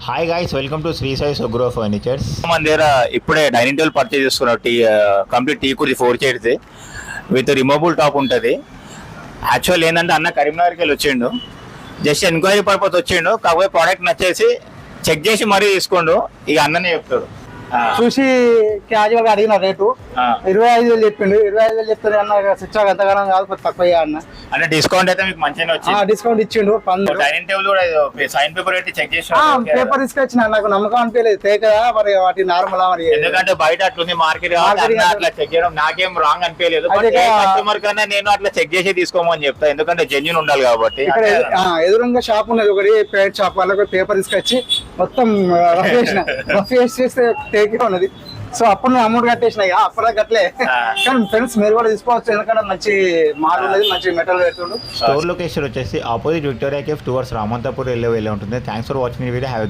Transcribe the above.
Hi guys, welcome to Sri Sai Sugro furnitures. మన దగ్గర ఇప్పుడే డైనింగ్ టేబుల్ పర్చేజ్ చేసుకున్నాం. కంప్లీట్ టీ కుర్చీ 4 చైర్స్ విత్ రిమూవబుల్ టాప్ ఉంటుంది. యాక్చువల్ ఏంటంటే అన్న కరీంనగర్కి వెళ్ళి వచ్చిండు, జస్ట్ ఎంక్వైరీ పర్పస్ వచ్చిండు. కాకపోతే ప్రోడక్ట్ నచ్చేసి చెక్ చేసి మరీ తీసుకోండు. ఇక అన్ననే చెప్తాడు. చూసి క్యాజువల్ గా అడిగిన రేటు 25,000 చెప్పిండు. 25,000 చెప్తాను అన్న, స్విచ్ ఎంతగానం కాదు, కొంచెం తక్కువ అన్న. అంటే డిస్కౌంట్ అయితే మీకు మంచిగానే వచ్చింది. డిస్కౌంట్ ఇచ్చిండు. డైనింగ్ టేబుల్ కూడా సైన్ పేపర్ పెట్టి చెక్ చేసి పేపర్ తీసుకొచ్చిన, నాకు నమ్మకం అనిపించలేదు. తేక మరి వాటి నార్మల్ మరి, ఎందుకంటే బయట అట్లుంది మార్కెట్ అట్లా చెక్ చేయడం నాకేం రాంగ్ అనిపించలేదు. కస్టమర్ కన్నా నేను అట్లా చెక్ చేసి తీసుకోమని చెప్తా, ఎందుకంటే జెన్యూన్ ఉండాలి కాబట్టి. ఎదురుగా షాప్ ఉన్నది ఒకటి పేట్ షాప్, వాళ్ళకి పేపర్ తీసుకొచ్చి మొత్తం రఫ్ చేస్తే టేకే ఉన్నది. సో అప్పుడు నేను అమౌంట్ కట్టేసిన, అప్పుడే కట్టలే. కానీ ఫ్రెండ్స్ మీరు కూడా తీసుకోవచ్చు, ఎందుకంటే మంచి మాల్ ఉన్నది, మంచి మెటల్ పెడుతుండు. స్టోర్ లొకేషన్ వచ్చేసి opposite Victoria cafe towards Ramanthapur వెళ్ళే ఉంటుంది. థ్యాంక్స్ ఫర్ వాచింగ్ ఈ వీడియో. హ్యావ్